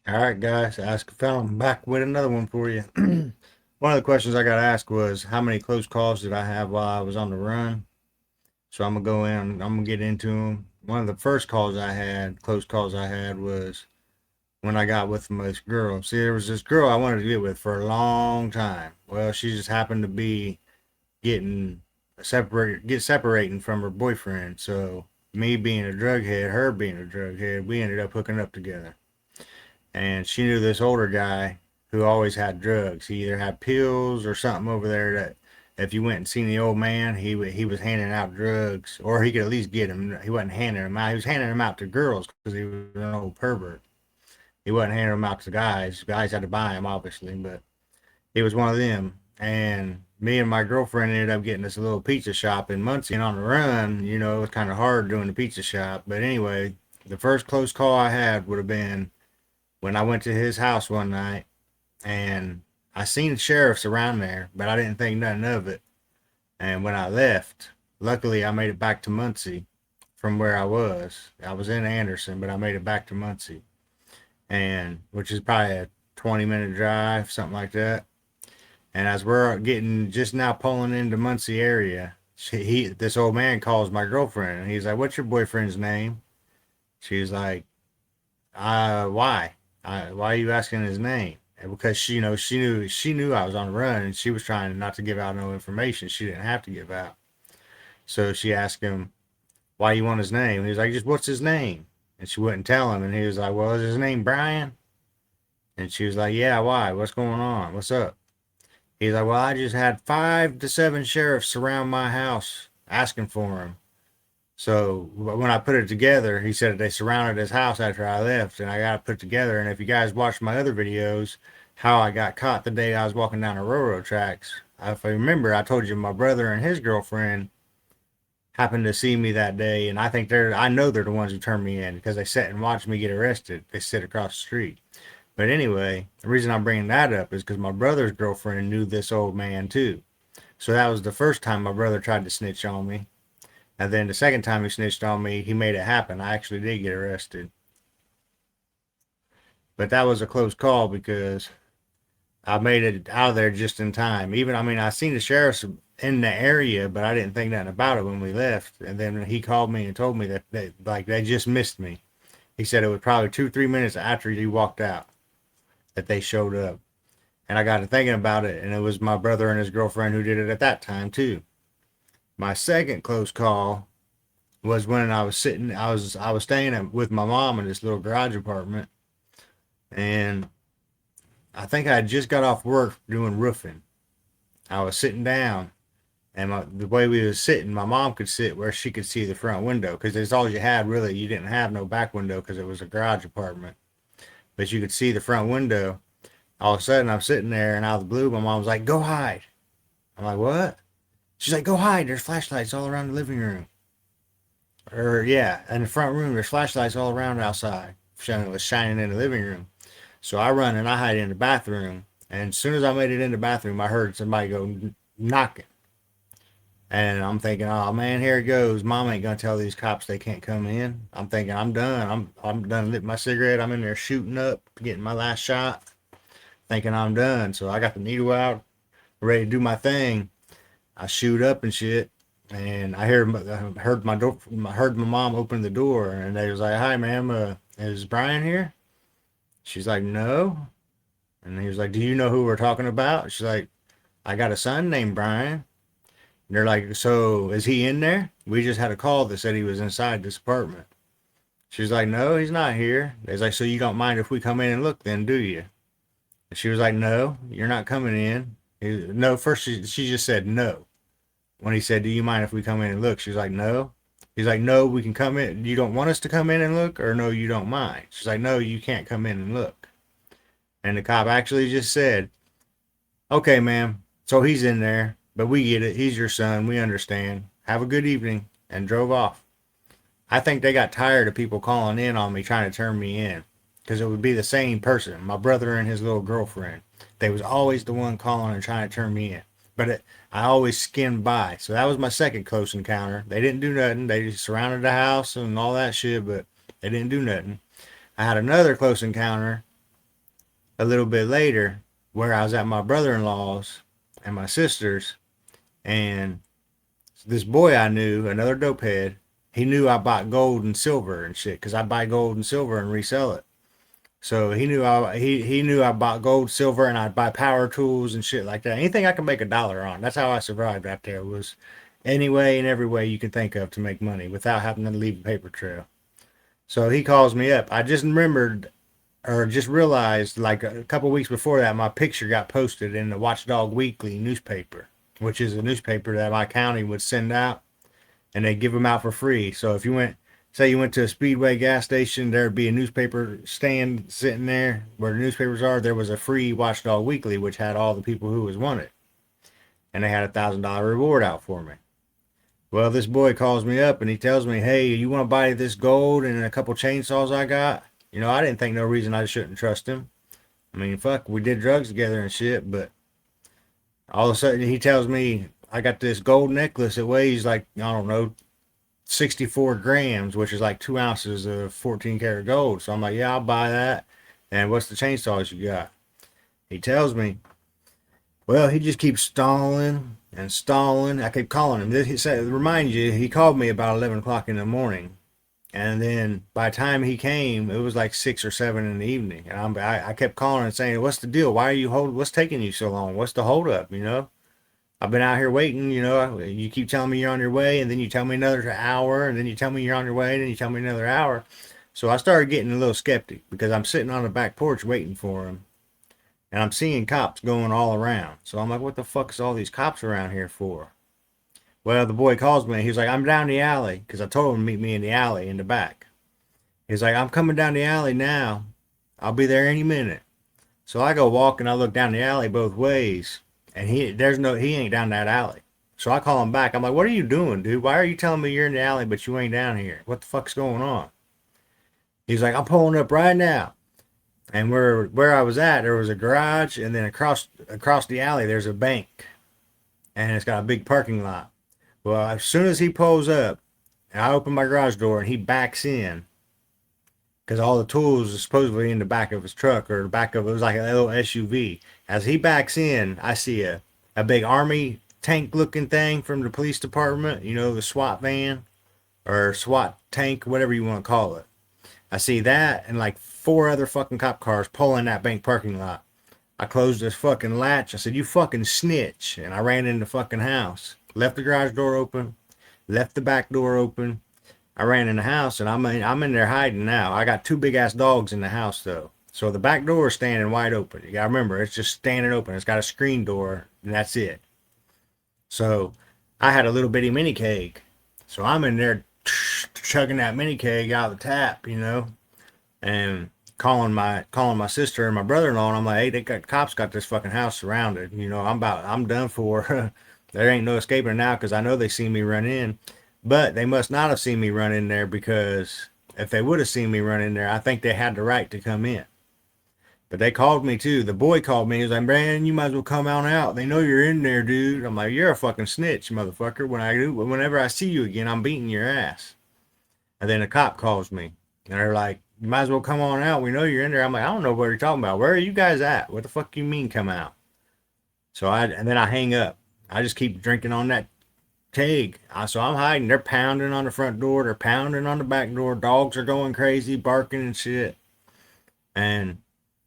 All right, guys, Ask a Felon. I'm back with another one for you. One of the questions I got asked was how many close calls did I have while I was on the run? So I'm gonna go in. I'm gonna get into them. One of the first close calls I had, was when I got with this girl. See, there was this girl I wanted to get with for a long time. Well, she just happened to be getting separating from her boyfriend. So me being a drug head, her being a drug head, we ended up hooking up together. And she knew this older guy who always had drugs. He either had pills or something over there that if you went and seen the old man, he was handing out drugs, or he could at least get him. He wasn't handing them out. He was handing them out to girls because he was an old pervert. He wasn't handing them out to guys. Guys had to buy them, obviously, but he was one of them. And me and my girlfriend ended up getting this little pizza shop in Muncie. And on the run, it was kind of hard doing the pizza shop. But anyway, the first close call I had would have been when I went to his house one night, and I seen sheriffs around there, but I didn't think nothing of it. And when I left, luckily I made it back to Muncie from where I was. I was in Anderson, but I made it back to Muncie, and which is probably a 20-minute drive, something like that. And as we're getting just now pulling into Muncie area, this old man calls my girlfriend, and he's like, "What's your boyfriend's name?" She's like, why? Why are you asking his name?" And because she knew I was on the run, and she was trying not to give out no information she didn't have to give out. So she asked him, "Why you want his name?" And he was like, "Just what's his name?" And she wouldn't tell him, and he was like, "Well, is his name Brian?" And she was like, "Yeah, why? What's going on? What's up?" He's like, "Well, I just had 5 to 7 sheriffs surround my house asking for him." So when I put it together, he said they surrounded his house after I left, and I got it put together. And if you guys watched my other videos, how I got caught the day I was walking down the railroad tracks, if I remember, I told you my brother and his girlfriend happened to see me that day, and I know they're the ones who turned me in because they sat and watched me get arrested. They sit across the street. But anyway, the reason I'm bringing that up is because my brother's girlfriend knew this old man too. So that was the first time my brother tried to snitch on me. And then the second time he snitched on me, he made it happen. I actually did get arrested. But that was a close call because I made it out of there just in time. Even, I mean, I seen the sheriffs in the area, but I didn't think nothing about it when we left. And then he called me and told me that they just missed me. He said it was probably 2 3 minutes after you walked out that they showed up. And I got to thinking about it, and it was my brother and his girlfriend who did it at that time too. My second close call was when I was staying with my mom in this little garage apartment, and I think I had just got off work doing roofing. I was sitting down, and the way we was sitting, my mom could sit where she could see the front window because that's all you had really. You didn't have no back window because it was a garage apartment, but you could see the front window. All of a sudden, I'm sitting there, and out of the blue, my mom was like, "Go hide." I'm like, "What?" She's like, "Go hide. There's flashlights all around the living room." Or yeah, in the front room, there's flashlights all around outside. It was shining in the living room. So I run and I hide in the bathroom. And as soon as I made it in the bathroom, I heard somebody go knocking. And I'm thinking, oh man, here it goes. Mom ain't gonna tell these cops they can't come in. I'm thinking I'm done. I'm done lit my cigarette. I'm in there shooting up, getting my last shot, thinking I'm done. So I got the needle out, ready to do my thing. I shoot up and shit, and I heard my mom open the door, and they was like, "Hi, ma'am, is Brian here?" She's like, "No," and he was like, "Do you know who we're talking about?" She's like, "I got a son named Brian." And they're like, "So is he in there? We just had a call that said he was inside this apartment." She's like, "No, he's not here." They's like, "So you don't mind if we come in and look, then, do you?" And she was like, "No, you're not coming in." No, first she just said no. When he said, "Do you mind if we come in and look?" She's like, "No." He's like, "No, we can come in. You don't want us to come in and look, or no, you don't mind?" She's like, "No, you can't come in and look." And the cop actually just said, "Okay, ma'am. So he's in there, but we get it. He's your son. We understand. Have a good evening," and drove off. I think they got tired of people calling in on me trying to turn me in because it would be the same person, my brother and his little girlfriend. They was always the one calling and trying to turn me in. I always skimmed by. So that was my second close encounter. They didn't do nothing. They just surrounded the house and all that shit, but they didn't do nothing. I had another close encounter a little bit later where I was at my brother-in-law's and my sister's, and this boy I knew, another dopehead, he knew I bought gold and silver and shit because I buy gold and silver and resell it. So he knew I bought gold, silver, and I'd buy power tools and shit like that. Anything I could make $1 on. That's how I survived out there. Was any way and every way you can think of to make money without having to leave a paper trail. So he calls me up. I just remembered or just realized like a couple weeks before that, my picture got posted in the Watchdog Weekly newspaper, which is a newspaper that my county would send out, and they give them out for free. So if you went, say you went to a Speedway gas station, there'd be a newspaper stand sitting there where the newspapers are. There was a free Watchdog Weekly, which had all the people who was wanted, and they had $1,000 reward out for me. Well, this boy calls me up and he tells me, "Hey, you want to buy this gold and a couple chainsaws I got?" You know, I didn't think no reason I shouldn't trust him. I mean, fuck, we did drugs together and shit, but all of a sudden he tells me I got this gold necklace that weighs like, I don't know, 64 grams, which is like 2 ounces of 14 karat gold. So I'm like, yeah, I'll buy that. And what's the chainsaws you got? He tells me, well, he just keeps stalling and stalling. I keep calling him. He said, remind you, he called me about 11 o'clock in the morning. And then by the time he came, it was like 6 or 7 in the evening. And I kept calling and saying, what's the deal? Why are you what's taking you so long? What's the holdup? You know, I've been out here waiting, you know, you keep telling me you're on your way, and then you tell me another hour, and then you tell me you're on your way, and then you tell me another hour. So I started getting a little skeptic because I'm sitting on the back porch waiting for him, and I'm seeing cops going all around. So I'm like, what the fuck is all these cops around here for? Well, the boy calls me. He's like, I'm down the alley because I told him to meet me in the alley in the back. He's like, I'm coming down the alley now. I'll be there any minute. So I go walk and I look down the alley both ways, and he ain't down that alley. So I call him back. I'm like, what are you doing, dude? Why are you telling me you're in the alley but you ain't down here? What the fuck's going on? He's like, I'm pulling up right now. And where I was at, there was a garage, and then across the alley there's a bank, and it's got a big parking lot. Well, as soon as he pulls up, and I open my garage door and he backs in, because all the tools are supposedly in the back of his truck, or the back of it was like a little SUV. As he backs in, I see a big army tank looking thing from the police department, you know, the SWAT van or SWAT tank, whatever you want to call it. I see that and like 4 other fucking cop cars pulling that bank parking lot. I closed this fucking latch. I said, you fucking snitch. And I ran in the fucking house. Left the garage door open. Left the back door open. I ran in the house, and I'm in there hiding now. I got 2 big-ass dogs in the house, though. So the back door is standing wide open. You gotta remember, it's just standing open. It's got a screen door, and that's it. So I had a little bitty mini keg. So I'm in there chugging that mini keg out of the tap, you know, and calling my sister and my brother-in-law, and I'm like, hey, cops got this fucking house surrounded. You know, I'm done for. There ain't no escaping now because I know they see me run in. But they must not have seen me run in there, because if they would have seen me run in there, I think they had the right to come in. But they called me too. The boy called me. He was like, "Brandon, you might as well come on out. They know you're in there, dude." I'm like, "You're a fucking snitch, motherfucker. Whenever I see you again, I'm beating your ass." And then a cop calls me, and they're like, "You might as well come on out. We know you're in there." I'm like, "I don't know what you're talking about. Where are you guys at? What the fuck you mean come out?" And then I hang up. I just keep drinking on that keg. So I'm hiding. They're pounding on the front door. They're pounding on the back door. Dogs are going crazy, barking and shit. And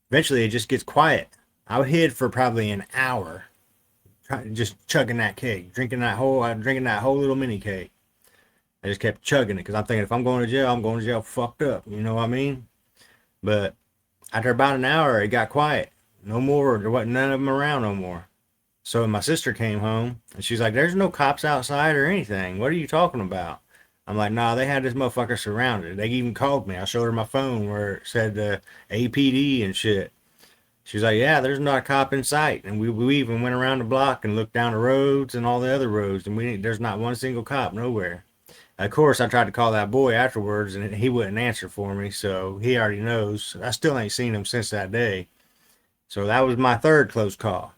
eventually it just gets quiet. I hid for probably an hour, just chugging that keg, drinking that whole little mini keg. I just kept chugging it because I'm thinking, if I'm going to jail, I'm going to jail fucked up. You know what I mean? But after about an hour, it got quiet. No more. There wasn't none of them around no more. So my sister came home, and she's like, there's no cops outside or anything. What are you talking about? I'm like, nah, they had this motherfucker surrounded. They even called me. I showed her my phone where it said APD and shit. She's like, yeah, there's not a cop in sight. And we even went around the block and looked down the roads and all the other roads, and there's not one single cop nowhere. Of course, I tried to call that boy afterwards, and he wouldn't answer for me, so he already knows. I still ain't seen him since that day. So that was my third close call.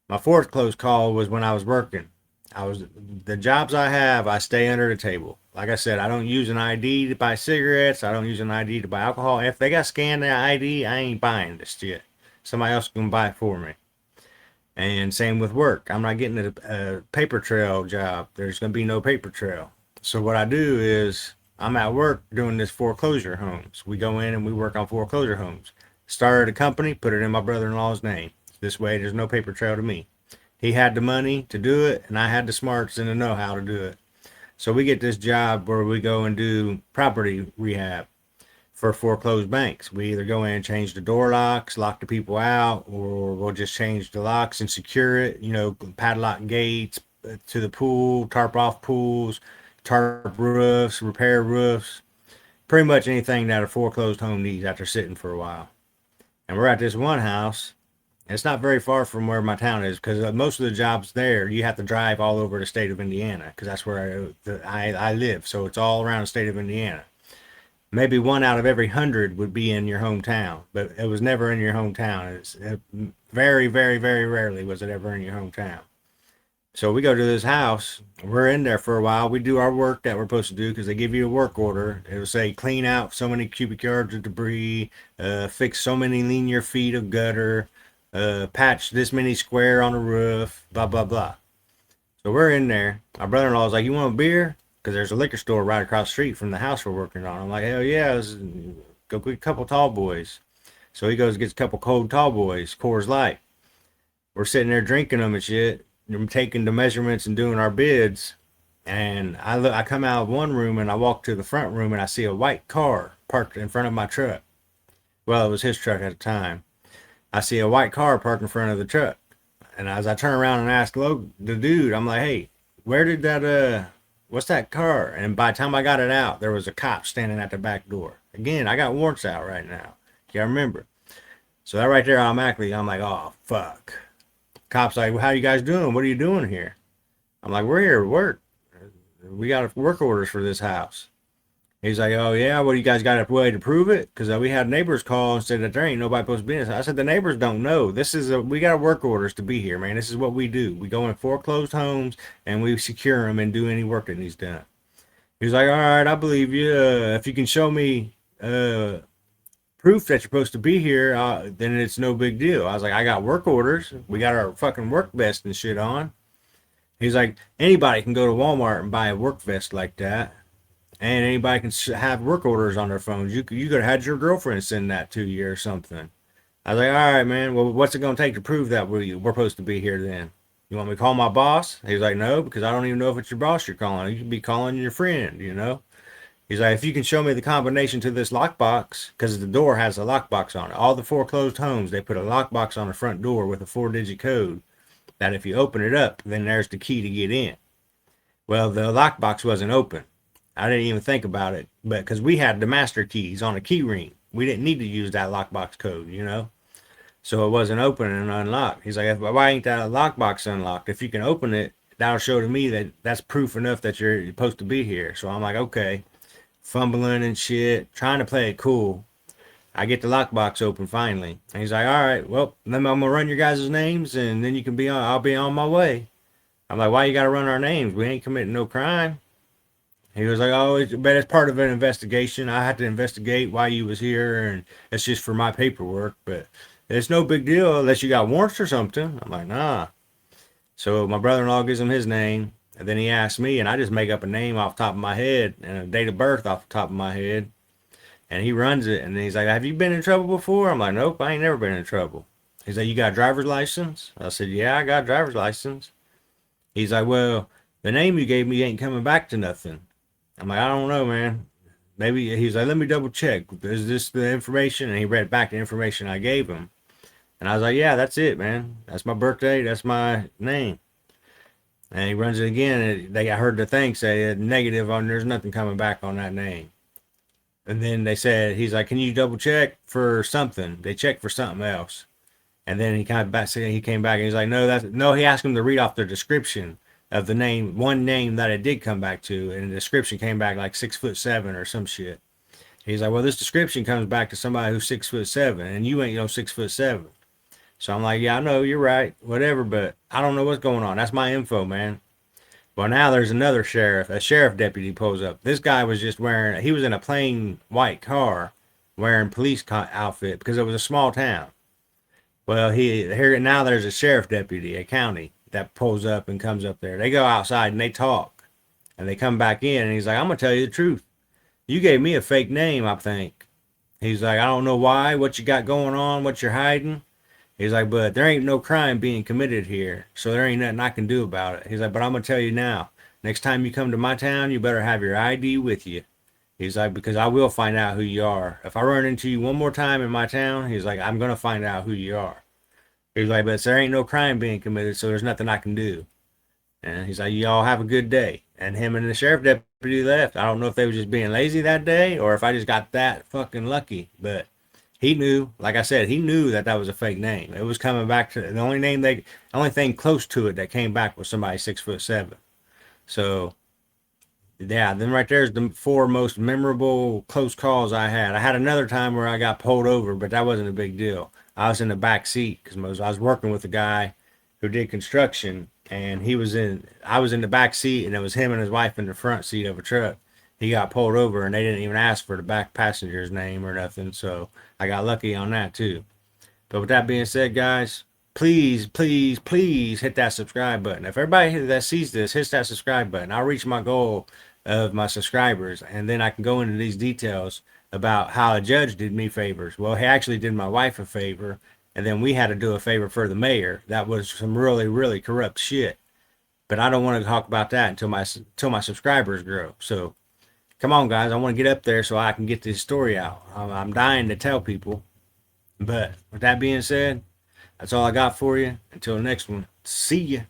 My fourth close call was when I was working. The jobs I have, I stay under the table. Like I said, I don't use an ID to buy cigarettes. I don't use an ID to buy alcohol. If they got scanned the ID, I ain't buying this shit. Somebody else can buy it for me. And same with work. I'm not getting a paper trail job. There's going to be no paper trail. So what I do is I'm at work doing this foreclosure homes. We go in and we work on foreclosure homes. Started a company, put it in my brother-in-law's name. This way there's no paper trail to me. He had the money to do it, and I had the smarts and the know-how to do it. So we get this job where we go and do property rehab for foreclosed banks. We either go in and change the door locks, lock the people out, or we'll just change the locks and secure it, padlock gates to the pool, tarp off pools, tarp roofs, repair roofs, pretty much anything that a foreclosed home needs after sitting for a while. And we're at this one house. It's not very far from where my town is, because most of the jobs there, you have to drive all over the state of Indiana, because that's where I live. So it's all around the state of Indiana. Maybe 1 out of every 100 would be in your hometown, but it was never in your hometown. Very, very, very rarely was it ever in your hometown. So we go to this house. We're in there for a while. We do our work that we're supposed to do, because they give you a work order. It'll say clean out so many cubic yards of debris, fix so many linear feet of gutter, patch this many square on the roof, blah, blah, blah. So we're in there. My brother-in-law was like, you want a beer? Because there's a liquor store right across the street from the house we're working on. I'm like, hell yeah, let's go get a couple tall boys. So he goes and gets a couple cold tall boys, Coors Light. We're sitting there drinking them and shit. I'm taking the measurements and doing our bids. And I come out of one room and I walk to the front room and I see a white car parked in front of my truck. Well, it was his truck at the time. I see a white car parked in front of the truck. And as I turn around and ask the dude, I'm like, hey, where did what's that car? And by the time I got it out, there was a cop standing at the back door. Again, I got warrants out right now. Can't remember. So that right there, automatically, I'm like, oh, fuck. Cop's like, well, how you guys doing? What are you doing here? I'm like, we're here to work. We got work orders for this house. He's like, oh, yeah, well, you guys got a way to prove it? Because we had neighbors call and said that there ain't nobody supposed to be in this. I said, the neighbors don't know. We got work orders to be here, man. This is what we do. We go in foreclosed homes and we secure them and do any work that needs done. He's like, all right, I believe you. If you can show me proof that you're supposed to be here, then it's no big deal. I was like, I got work orders. We got our fucking work vest and shit on. He's like, anybody can go to Walmart and buy a work vest like that. And anybody can have work orders on their phones. You could have had your girlfriend send that to you or something. I was like, all right, man. Well, what's it going to take to prove that we're supposed to be here then? You want me to call my boss? He's like, no, because I don't even know if it's your boss you're calling. You could be calling your friend, He's like, if you can show me the combination to this lockbox, because the door has a lockbox on it. All the foreclosed homes, they put a lockbox on the front door with a 4-digit code that if you open it up, then there's the key to get in. Well, the lockbox wasn't open. I didn't even think about it, but because we had the master keys on a key ring, we didn't need to use that lockbox code, So it wasn't open and unlocked. He's like, why ain't that lockbox unlocked? If you can open it, that'll show to me that that's proof enough that you're supposed to be here. So I'm like, okay, fumbling and shit, trying to play it cool. I get the lockbox open finally, and he's like, all right, well, then I'm gonna run your guys' names, and then you can I'll be on my way. I'm like, why you gotta run our names? We ain't committing no crime. He was like, oh, but it's part of an investigation. I had to investigate why you was here, and it's just for my paperwork. But it's no big deal unless you got warrants or something. I'm like, nah. So my brother-in-law gives him his name, and then he asks me, and I just make up a name off the top of my head and a date of birth off the top of my head. And he runs it, and he's like, have you been in trouble before? I'm like, nope, I ain't never been in trouble. He's like, you got a driver's license? I said, yeah, I got a driver's license. He's like, well, the name you gave me ain't coming back to nothing. I'm like, I don't know, man. Maybe. He's like, let me double check. Is this the information? And he read back the information I gave him. And I was like, yeah, that's it, man. That's my birthday. That's my name. And he runs it again. And I heard the thing say negative on, there's nothing coming back on that name. And then they said, he's like, can you double check for something? They checked for something else. And then he came back and he's like, no, he asked him to read off the description of the name, one name that it did come back to, and the description came back like 6'7" or some shit. He's like, well, this description comes back to somebody who's 6'7", and you ain't no 6'7". So I'm like, yeah, I know, you're right, whatever, but I don't know what's going on. That's my info, man. Well, now there's another a sheriff deputy pulls up. This guy was just he was in a plain white car wearing police outfit because it was a small town. Well, here now there's a sheriff deputy, a county that pulls up and comes up there. They go outside and they talk, and they come back in, and he's like, "I'm gonna tell you the truth. You gave me a fake name, I think." He's like, "I don't know why, what you got going on, what you're hiding." He's like, "But there ain't no crime being committed here, so there ain't nothing I can do about it." He's like, "But I'm gonna tell you now. Next time you come to my town, you better have your ID with you." He's like, "Because I will find out who you are. If I run into you one more time in my town," he's like, "I'm gonna find out who you are." He's like, "But there ain't no crime being committed, so there's nothing I can do." And he's like, "Y'all have a good day." And him and the sheriff deputy left. I don't know if they were just being lazy that day or if I just got that fucking lucky, but he knew, like I said, he knew that that was a fake name. It was coming back to the only thing close to it that came back was somebody 6'7". So yeah, then right there's the four most memorable close calls I had. I had another time where I got pulled over, but that wasn't a big deal. I was in the back seat because I was working with a guy who did construction, and I was in the back seat, and it was him and his wife in the front seat of a truck. He got pulled over, and they didn't even ask for the back passenger's name or nothing, so I got lucky on that too. But with that being said, guys, please, please, please hit that subscribe button. If everybody that sees this hits that subscribe button, I'll reach my goal of my subscribers, and then I can go into these details about how a judge did me favors. Well, he actually did my wife a favor, and then we had to do a favor for the mayor. That was some really, really corrupt shit. But I don't want to talk about that until my subscribers grow. So come on, guys, I want to get up there so I can get this story out. I'm dying to tell people. But with that being said, that's all I got for you. Until the next one, see ya.